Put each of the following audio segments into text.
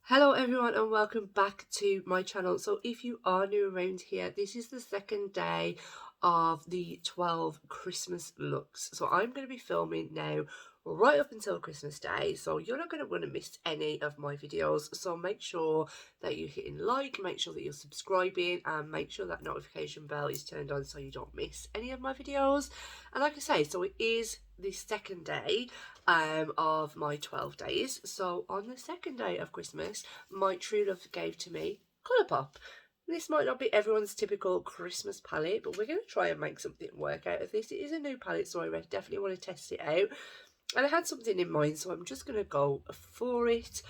Hello everyone and welcome back to my channel. So if you are new around here, this is the second day of the 12 Christmas looks. So I'm going to be filming now right up until Christmas Day, so you're not going to want to miss any of my videos. So make sure that you're hitting like, make sure that you're subscribing, and make sure that notification bell is turned on so you don't miss any of my videos. And like I say, so it is the second day of my 12 days. So on the second day of Christmas, my true love gave to me Colourpop. This might not be everyone's typical Christmas palette, but we're going to try and make something work out of this. It is a new palette, so I definitely want to test it out. And I had something in mind, so I'm just going to go for it.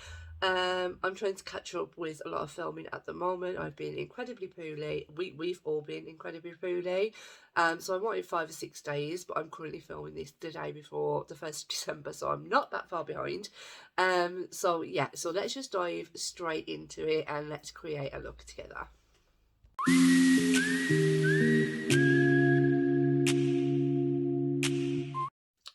I'm trying to catch up with a lot of filming at the moment. I've been incredibly poorly. We've all been incredibly poorly. So I wanted 5 or 6 days, but I'm currently filming this the day before the 1st of December, so I'm not that far behind. So yeah, so let's just dive straight into it and let's create a look together.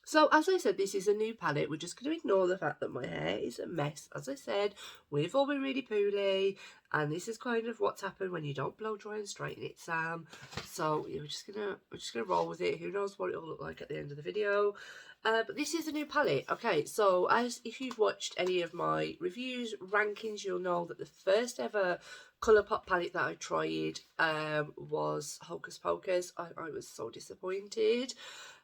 So as I said, this is a new palette. We're just going to ignore the fact that my hair is a mess. As I said, we've all been really poorly, and this is kind of what's happened when you don't blow dry and straighten it, Sam. So yeah, we're just gonna roll with it. Who knows what it'll look like at the end of the video. But this is a new palette. Okay, so as if you've watched any of my reviews, rankings, you'll know that the first ever Colourpop palette that I tried was Hocus Pocus. I was so disappointed.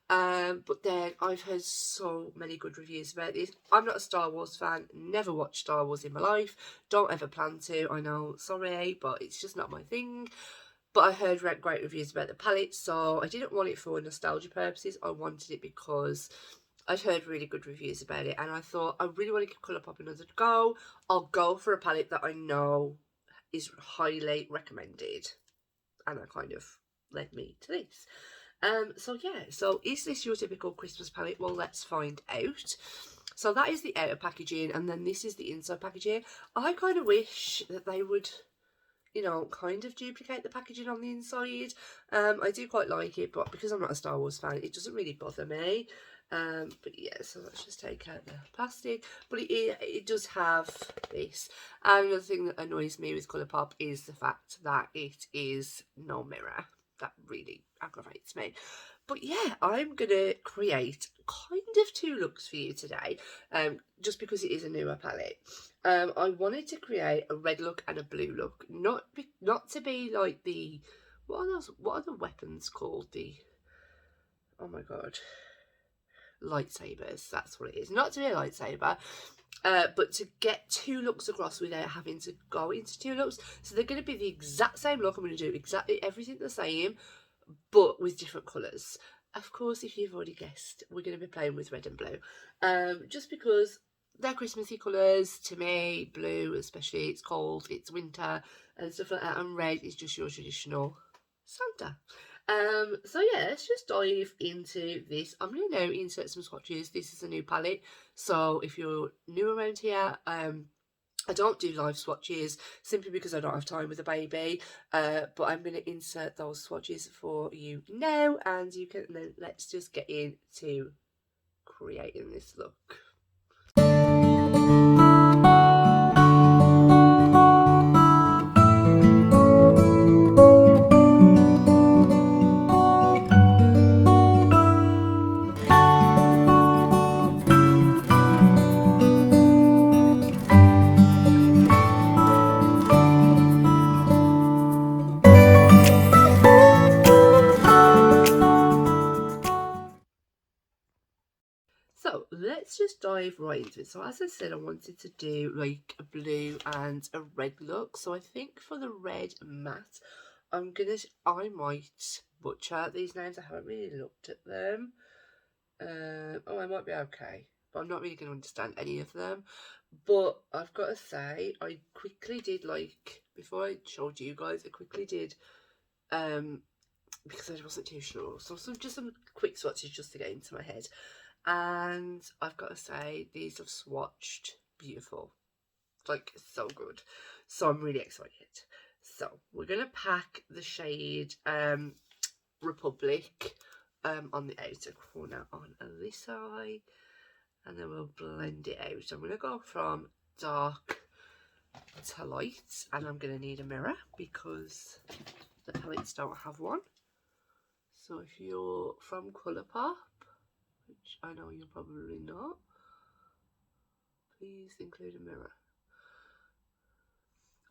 But then I've heard so many good reviews about this. I'm not a Star Wars fan, never watched Star Wars in my life, don't ever plan to, I know, sorry, but it's just not my thing. But I heard great reviews about the palette, so I didn't want it for nostalgia purposes, I wanted it because I'd heard really good reviews about it, and I thought I really want to give Colourpop another go. I'll go for a palette that I know is highly recommended, and that kind of led me to this. So yeah, so is this your typical Christmas palette? Well, let's find out. So that is the outer packaging, and then this is the inside packaging. I kind of wish that they would, you know, kind of duplicate the packaging on the inside. I do quite like it, but because I'm not a Star Wars fan, it doesn't really bother me. But yeah, so let's just take out the plastic. But it does have this. And another thing that annoys me with Colourpop is the fact that it is no mirror. That really aggravates me. But yeah, I'm gonna create kind of 2 looks for you today, just because it is a newer palette. I wanted to create a red look and a blue look, not to be like the what are the weapons called? The, oh my god, lightsabers. That's what it is. Not to be a lightsaber, but to get 2 looks across without having to go into 2 looks. So they're going to be the exact same look. I'm going to do exactly everything the same, but with different colours. Of course, if you've already guessed, we're going to be playing with red and blue. Just because they're Christmassy colours to me. Blue, especially, it's cold, it's winter, and stuff like that. And red is just your traditional Santa. So yeah, let's just dive into this. I'm going to now insert some swatches. This is a new palette, so if you're new around here, I don't do live swatches simply because I don't have time with a baby, but I'm going to insert those swatches for you now, and you can then let's just get into creating this look. So let's just dive right into it. So as I said, I wanted to do like a blue and a red look. So I think for the red matte, I might butcher these names. I haven't really looked at them. Oh, I might be okay, but I'm not really going to understand any of them. But I've got to say, I quickly did, like, before I showed you guys, I quickly did, because I wasn't too sure. So just some quick swatches just to get into my head. And I've got to say, these have swatched beautiful. Like, so good. So I'm really excited. So we're going to pack the shade Republic on the outer corner on this eye, and then we'll blend it out. So I'm going to go from dark to light, and I'm going to need a mirror because the palettes don't have one. So if you're from Colourpop, which I know you're probably not, please include a mirror.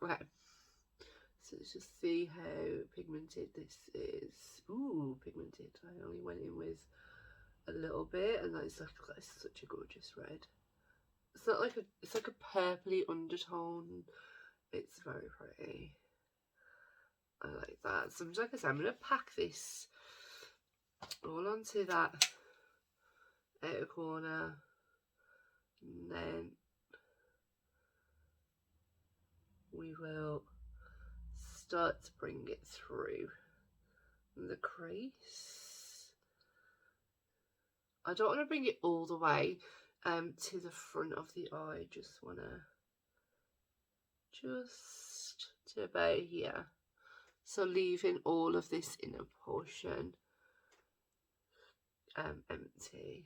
Okay, so let's just see how pigmented this is. Ooh, pigmented. I only went in with a little bit, and that's like such a gorgeous red. It's not like it's like a purpley undertone. It's very pretty. I like that. So like I said, I'm going to pack this all onto that outer corner, and then we will start to bring it through the crease. I don't want to bring it all the way to the front of the eye. Just want to just to about here. So leaving all of this inner portion empty.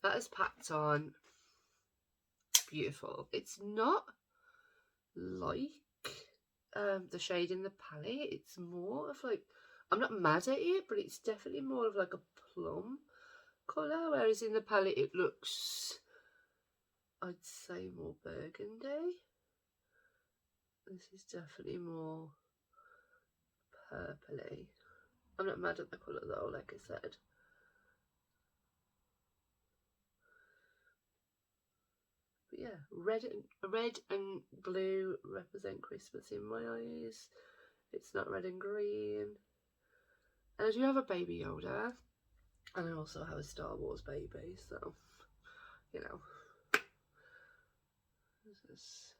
That is packed on. Beautiful. It's not like the shade in the palette. It's more of like, I'm not mad at it, but it's definitely more of like a plum colour, whereas in the palette it looks, I'd say, more burgundy. This is definitely more purpley. I'm not mad at the colour though, like I said. But yeah, red and blue represent Christmas in my eyes. It's not red and green. And I do have a baby Yoda, and I also have a Star Wars baby, so, you know. Just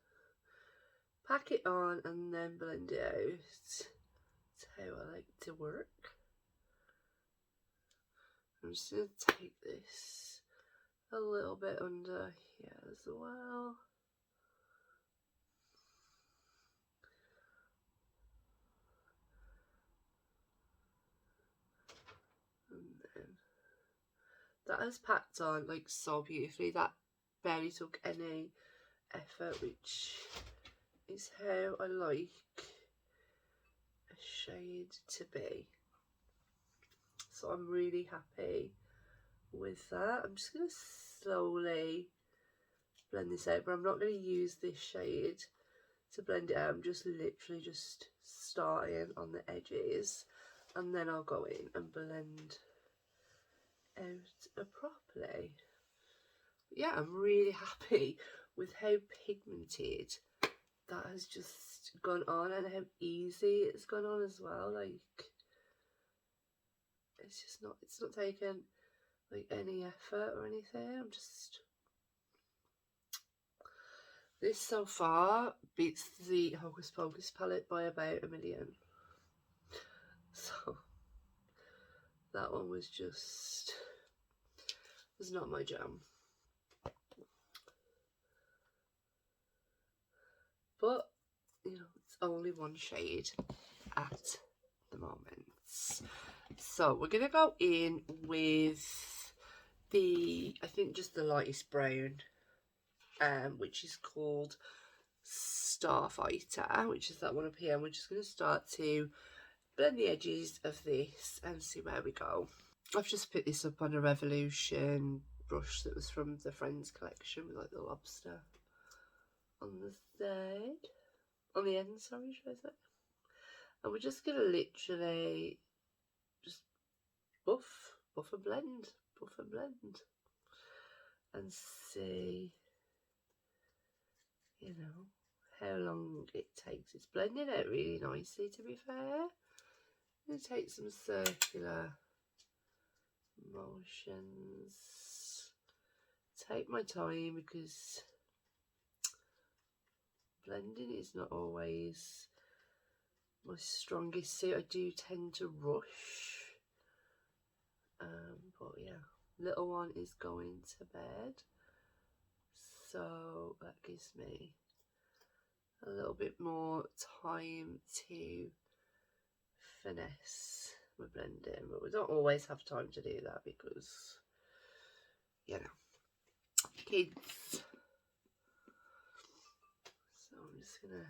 pack it on and then blend it out. That's how I like to work. I'm just going to take this a little bit under here as well. And then that has packed on like so beautifully. That barely took any effort, which is how I like a shade to be. So I'm really happy with that. I'm just going to slowly blend this out, but I'm not going to use this shade to blend it out. I'm just literally just starting on the edges, and then I'll go in and blend out properly. But yeah, I'm really happy with how pigmented that has just gone on and how easy it's gone on as well. Like, it's not taken like any effort or anything. I'm just, this so far beats the Hocus Pocus palette by about 1 million. So that one was not my jam. But, you know, it's only one shade at the moment. So we're going to go in with I think just the lightest brown, which is called Starfighter, which is that one up here. And we're just going to start to blend the edges of this and see where we go. I've just picked this up on a Revolution brush that was from the Friends collection with like the lobster on the side, on the end, sorry, should I say. And we're just going to literally just buff and blend, and see, you know, how long it takes. It's blending out really nicely, to be fair. I'm going to take some circular motions. Take my time because blending is not always my strongest suit. I do tend to rush. But yeah, little one is going to bed, so that gives me a little bit more time to finesse my blending, but we don't always have time to do that because, you know, kids. gonna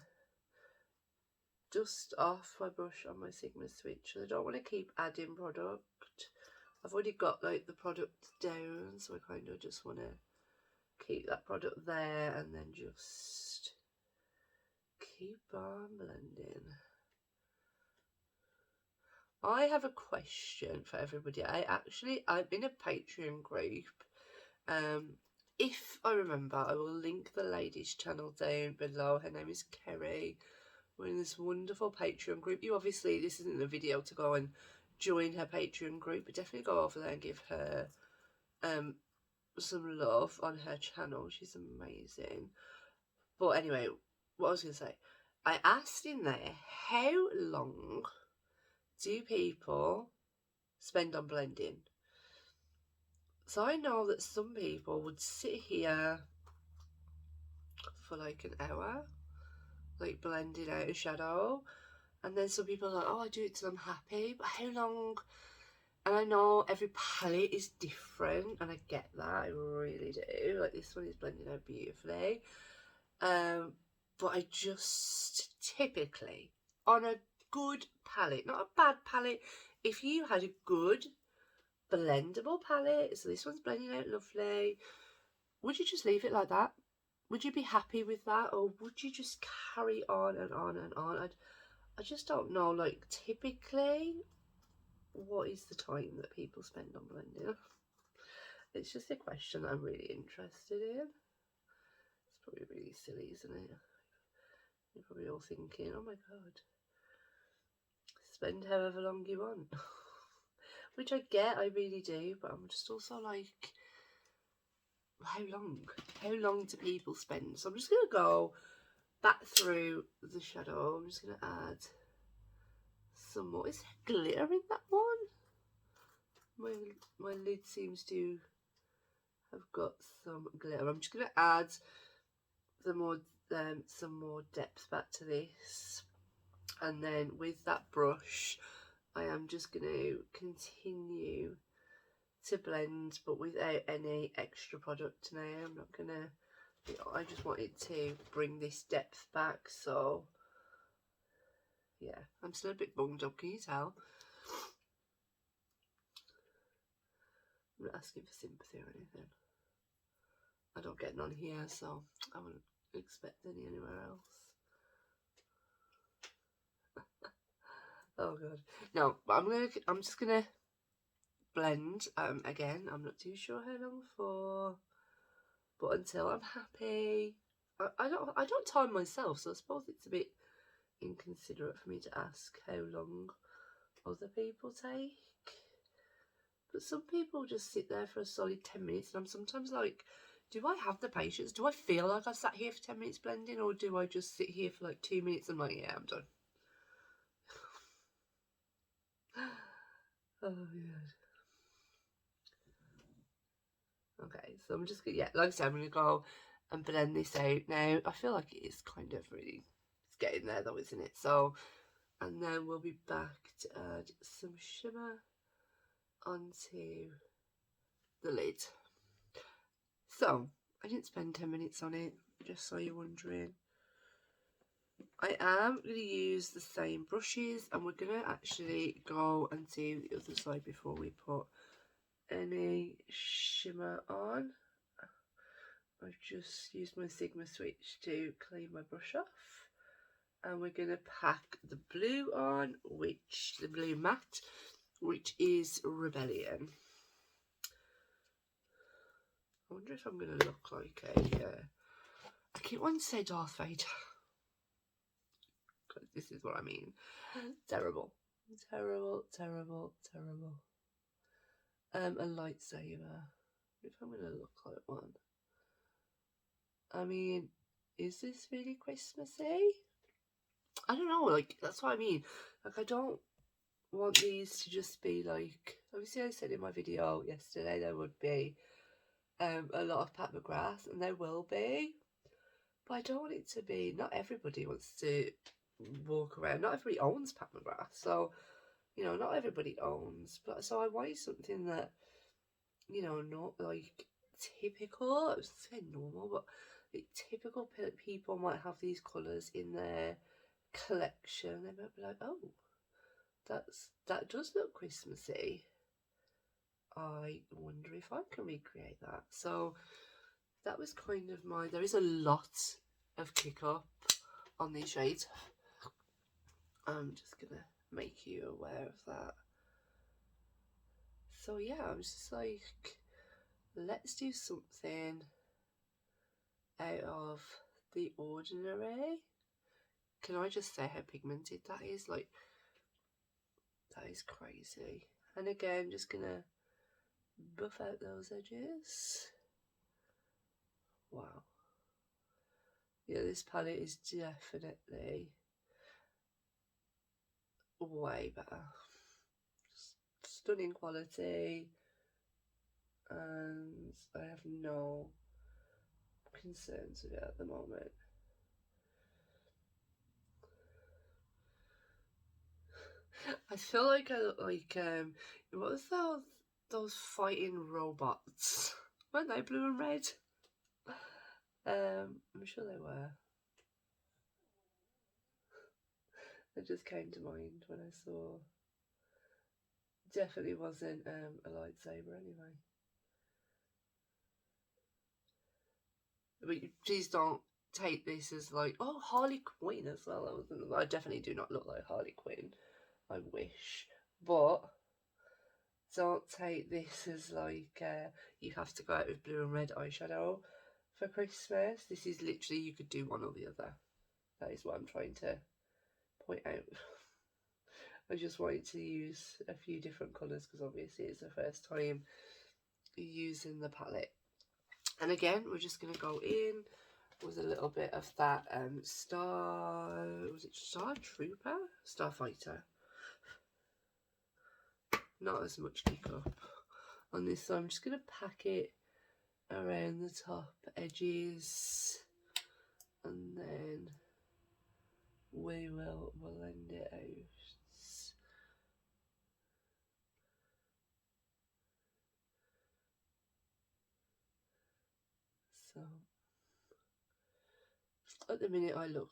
dust off my brush on my Sigma switch. I don't want to keep adding product. I've already got like the product down, so I kind of just want to keep that product there and then just keep on blending. I have a question for everybody. I'm in a Patreon group. If I remember, I will link the lady's channel down below. Her name is Kerry. We're in this wonderful Patreon group. You obviously, this isn't a video to go and join her Patreon group, but definitely go over there and give her some love on her channel. She's amazing. But anyway, what I was going to say, I asked in there, how long do people spend on blending? So I know that some people would sit here for like an hour, like blending out a shadow, and then some people are like, oh, I do it till I'm happy. But how long? And I know every palette is different, and I get that, I really do. Like this one is blending out beautifully. But I just typically, on a good palette, not a bad palette, if you had a good blendable palette, so this one's blending out lovely, would you just leave it like that? Would you be happy with that, or would you just carry on and on and on? I just don't know, like, typically, what is the time that people spend on blending? It's just a question that I'm really interested in. It's probably really silly, isn't it? You're probably all thinking, oh my god, spend however long you want. Which I get, I really do, but I'm just also like, how long? How long do people spend? So I'm just going to go back through the shadow. I'm just going to add some more. Is there glitter in that one? My lid seems to have got some glitter. I'm just going to add some more depth back to this. And then with that brush, I am just going to continue to blend, but without any extra product now. I'm not going to, I just wanted to bring this depth back, so yeah, I'm still a bit bunged up, can you tell? I'm not asking for sympathy or anything. I don't get none here, so I wouldn't expect any anywhere else. Oh god. No, but I'm just gonna blend again. I'm not too sure how long for, but until I'm happy. I don't time myself, so I suppose it's a bit inconsiderate for me to ask how long other people take. But some people just sit there for a solid 10 minutes, and I'm sometimes like, do I have the patience? Do I feel like I've sat here for 10 minutes blending, or do I just sit here for like 2 minutes and I'm like, yeah, I'm done. Oh god. Okay, so I'm just gonna, yeah, like I said, I'm gonna go and blend this out now. I feel like it is kind of really, it's getting there though, isn't it? So, and then we'll be back to add some shimmer onto the lid. So, I didn't spend 10 minutes on it, just so you're wondering. I am going to use the same brushes, and we're going to actually go and do the other side before we put any shimmer on. I've just used my Sigma switch to clean my brush off, and we're going to pack the blue on, the blue matte, which is Rebellion. I wonder if I'm going to look like a, I keep wanting to say Darth Vader. This is what I mean. Terrible. Terrible, terrible, terrible. A lightsaber. If I'm going to look like one. I mean, is this really Christmassy? I don't know, like, that's what I mean. Like, I don't want these to just be like, obviously I said in my video yesterday there would be a lot of Pat McGrath, and there will be. But I don't want it to be, not everybody wants to walk around. Not everybody owns Pat McGrath, so, you know, not everybody owns. But so I want something that, you know, not like typical. I was saying normal, but typical people might have these colours in their collection. They might be like, oh, that does look Christmassy. I wonder if I can recreate that. So that was kind of my, there is a lot of kick up on these shades. I'm just gonna make you aware of that. So yeah, I'm just like, let's do something out of the ordinary. Can I just say how pigmented that is? Like, that is crazy. And again, just gonna buff out those edges. Wow. Yeah, this palette is definitely way better. Stunning quality, and I have no concerns with it at the moment. I feel like I look like what was those fighting robots? Weren't they blue and red? I'm sure they were. It just came to mind when I saw. Definitely wasn't a lightsaber anyway. But please don't take this as like, oh, Harley Quinn as well. I definitely do not look like Harley Quinn. I wish. But don't take this as like you have to go out with blue and red eyeshadow for Christmas. This is literally, you could do one or the other. That is what I'm trying to point out. I just wanted to use a few different colours because obviously it's the first time using the palette. And again, we're just going to go in with a little bit of that was it Star Trooper? Starfighter. Not as much kick up on this, so I'm just going to pack it around the top edges, and then we will blend it out. So at the minute I look,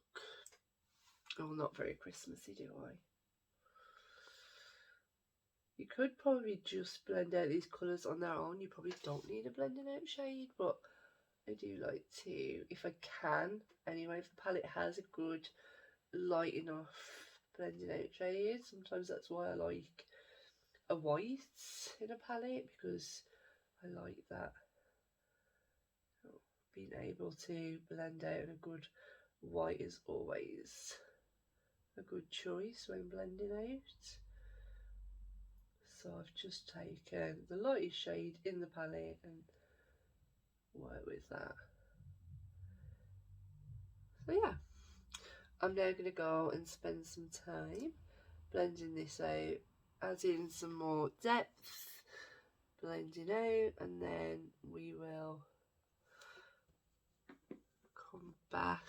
oh, not very Christmassy, do I? You could probably just blend out these colours on their own. You probably don't need a blending out shade, but I do like to, if I can, anyway, if the palette has a good light enough blending out shade. Sometimes that's why I like a white in a palette, because I like that, being able to blend out, and a good white is always a good choice when blending out. So I've just taken the lightest shade in the palette and work with that. So yeah, I'm now going to go and spend some time blending this out, adding some more depth, blending out, and then we will come back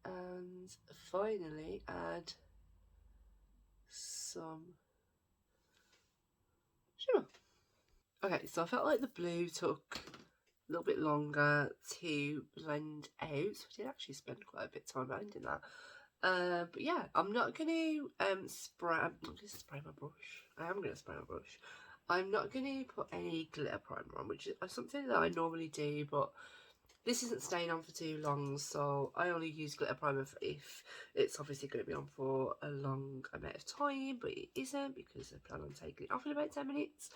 and finally add some shimmer. Okay, so I felt like the blue took a little bit longer to blend out, so I did actually spend quite a bit of time blending that. But yeah, I'm not going to spray. I'm not going to spray my brush. I am going to spray my brush. I'm not going to put any glitter primer on, which is something that I normally do, but this isn't staying on for too long, so I only use glitter primer if it's obviously going to be on for a long amount of time, but it isn't because I plan on taking it off in about 10 minutes.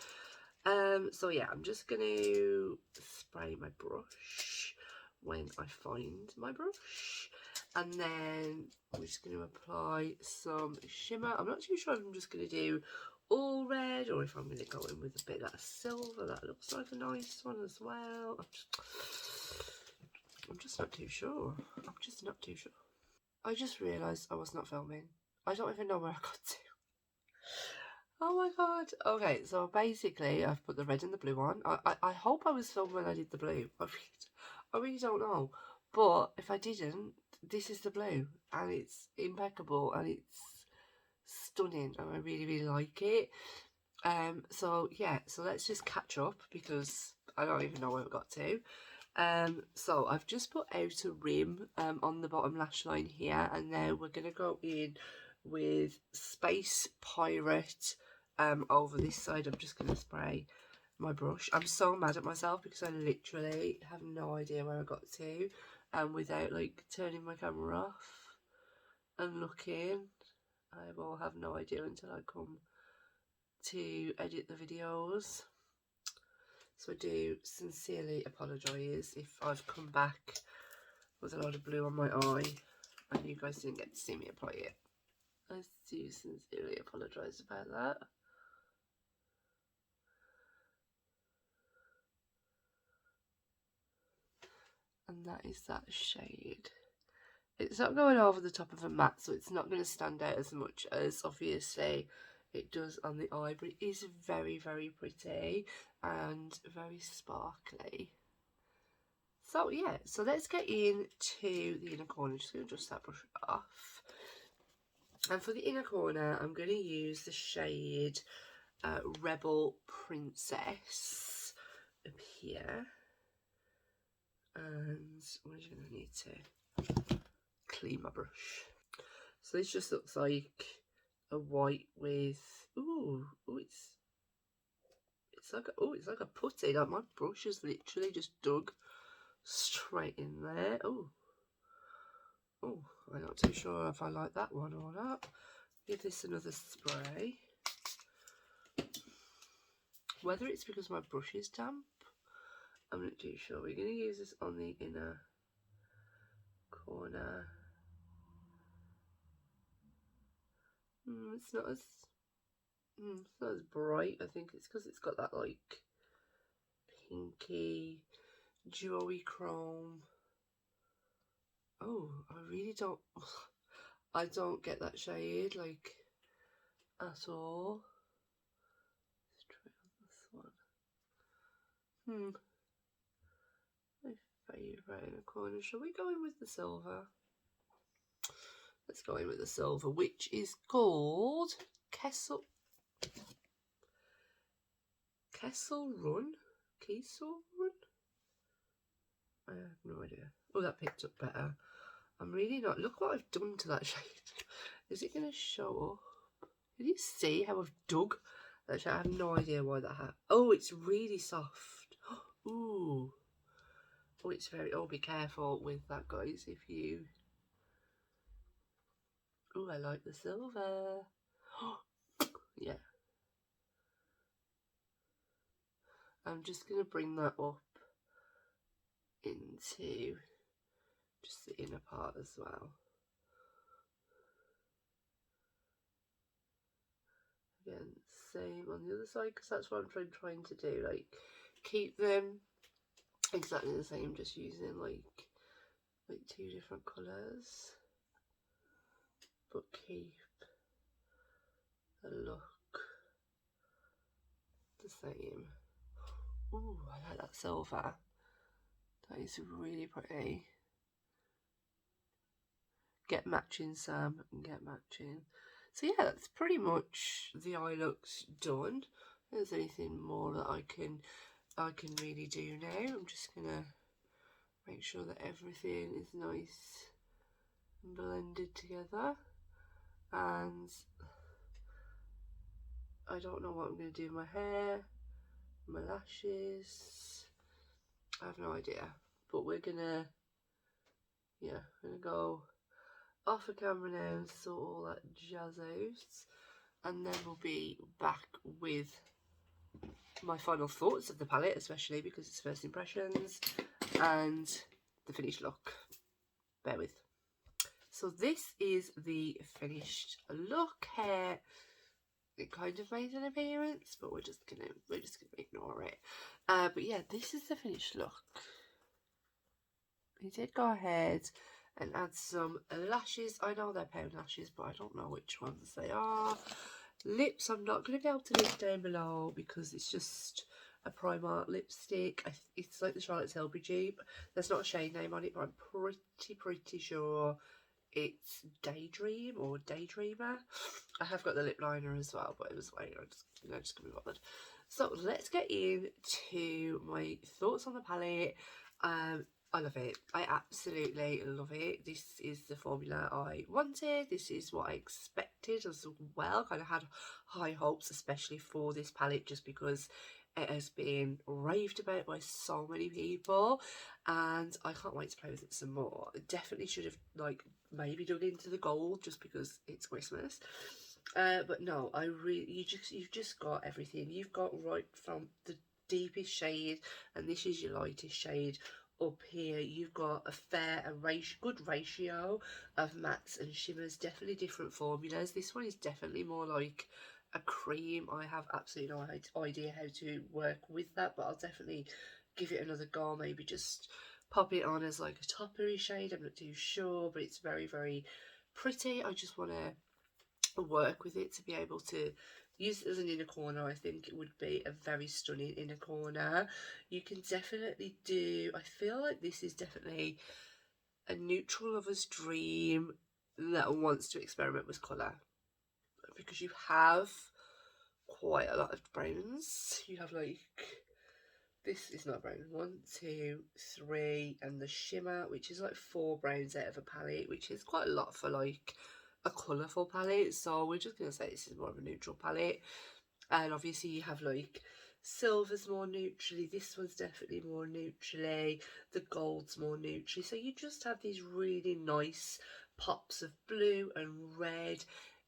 So yeah, I'm just going to spray my brush when I find my brush, and then we're just going to apply some shimmer. I'm not too sure if I'm just going to do all red or if I'm going to go in with a bit of that silver. That looks like a nice one as well. I'm just not too sure. I'm just not too sure. I just realised I was not filming. I don't even know where I got to. Oh my god. Okay, so basically I've put the red and the blue on. I hope I was filming when I did the blue. I really don't know. But if I didn't, this is the blue. And it's impeccable and it's stunning. And I really, really like it. So yeah, so let's just catch up because I don't even know where we got to. So I've just put outer rim on the bottom lash line here, and now we're going to go in with Space Pirate over this side. I'm just going to spray my brush. I'm so mad at myself because I literally have no idea where I got to without like turning my camera off and looking. I will have no idea until I come to edit the videos. So I do sincerely apologise if I've come back with a lot of blue on my eye and you guys didn't get to see me apply it. I do sincerely apologise about that. And that is that shade. It's not going over the top of a matte, so it's not going to stand out as much as obviously it does on the eye, but it is very, very pretty and very sparkly. So yeah, so let's get into the inner corner. Just going to dust that brush off. And for the inner corner, I'm going to use the shade Rebel Princess up here. And we're just going to need to clean my brush. So this just looks like a white with it's like a putty. Like my brush is literally just dug straight in there. Oh, I'm not too sure if I like that one or not. Give this another spray. Whether it's because my brush is damp, I'm not too sure. We're going to use this on the inner corner. It's not as bright. I think it's because it's got that like pinky, dewy chrome. Oh, I don't get that shade like at all. Let's try on this one. My favourite in the corner. Shall we go in with the silver? Let's go in with the silver, which is called Kessel Run? I have no idea. Oh, that picked up better. I'm really not. Look what I've done to that shade. Is it going to show up? Can you see how I've dug that shade? I have no idea why that happened. Oh, it's really soft. Ooh. Oh, it's very... Oh, be careful with that, guys, if you... Oh, I like the silver. Yeah. I'm just going to bring that up into just the inner part as well. Again, same on the other side, because that's what I'm trying to do, like keep them exactly the same, just using like two different colours, but keep the look the same. Ooh, I like that silver. That is really pretty. Get matching, Sam, and get matching. So yeah, that's pretty much the eye looks done. If there's anything more that I can really do now. I'm just gonna make sure that everything is nice and blended together. And I don't know what I'm gonna do with my hair, my lashes. I have no idea. But we're gonna go off the camera now and sort all that jazz out, and then we'll be back with my final thoughts of the palette, especially because it's first impressions, and the finished look. Bear with. So this is the finished look. Hair, it kind of made an appearance, but we're just gonna ignore it. But yeah, this is the finished look. We did go ahead and add some lashes. I know they're pound lashes, but I don't know which ones they are. Lips, I'm not going to be able to link down below because it's just a Primark lipstick. It's like the Charlotte Tilbury dupe. There's not a shade name on it, but I'm pretty sure it's Daydream or Daydreamer. I have got the lip liner as well, but it was like, I just couldn't be bothered. So let's get into my thoughts on the palette I love it. I absolutely love it. This is the formula I wanted. This is what I expected as well. Kind of had high hopes, especially for this palette, just because it has been raved about by so many people, and I can't wait to play with it some more. Definitely should have like maybe dug into the gold just because it's Christmas. But no, I really you've just got everything. You've got right from the deepest shade, and this is your lightest shade. Up here you've got a good ratio of mattes and shimmers, definitely different formulas. This one is definitely more like a cream. I have absolutely no idea how to work with that, but I'll definitely give it another go. Maybe just pop it on as like a toppery shade, I'm not too sure, but it's very, very pretty. I just want to work with it to be able to use it as an inner corner. I think it would be a very stunning inner corner. You can definitely do, I feel like this is definitely a neutral lover's dream that wants to experiment with colour, because you have quite a lot of browns. You have like, this is not brown, 1, 2, 3, and the shimmer, which is like 4 browns out of a palette, which is quite a lot for like a colourful palette. So we're just going to say this is more of a neutral palette. And obviously you have like silver's more neutrally, this one's definitely more neutrally, the gold's more neutrally. So you just have these really nice pops of blue and red.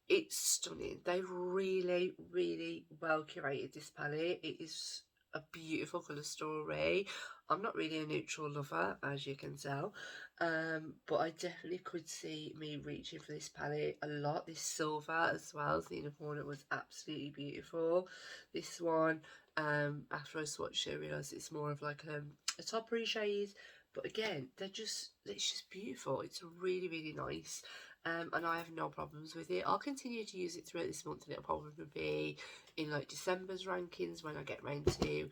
It's stunning. They've really, really well curated this palette. It is a beautiful colour story. I'm not really a neutral lover, as you can tell, but I definitely could see me reaching for this palette a lot. This silver as well as the inner corner was absolutely beautiful. This one, after I swatched it, I realised it's more of like a toppery shade, but again, it's just beautiful. It's really, really nice. And I have no problems with it. I'll continue to use it throughout this month, and it'll probably be in like December's rankings when I get round to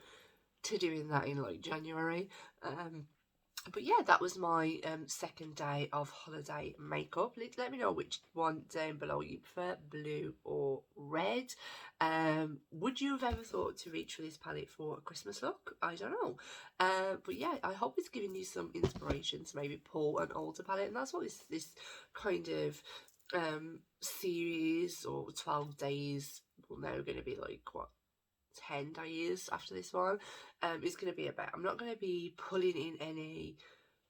doing that in like January. But yeah, that was my second day of holiday makeup. Let me know which one down below you prefer, blue or red. Would you have ever thought to reach for this palette for a Christmas look? I don't know. But yeah, I hope it's giving you some inspiration to maybe pull an older palette, and that's what this kind of series, or 12 days, well, now going to be like what, 10 days after this one, is going to be about. I'm not going to be pulling in any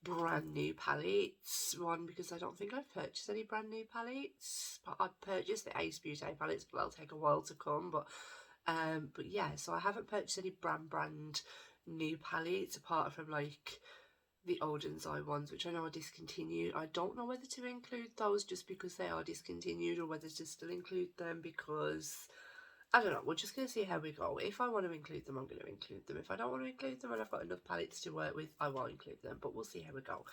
brand new palettes, one, because I don't think I've purchased any brand new palettes, but I've purchased the Ace Beauty palettes, but they'll take a while to come. But yeah, so I haven't purchased any brand new palettes apart from like the old and Eye ones, which I know are discontinued. I don't know whether to include those just because they are discontinued, or whether to still include them because I don't know. We're just going to see how we go. If I want to include them, I'm going to include them. If I don't want to include them and I've got enough palettes to work with, I won't include them. But we'll see how we go.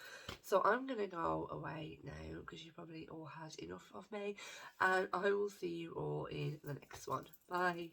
So I'm going to go away now because you probably all had enough of me. And I will see you all in the next one. Bye.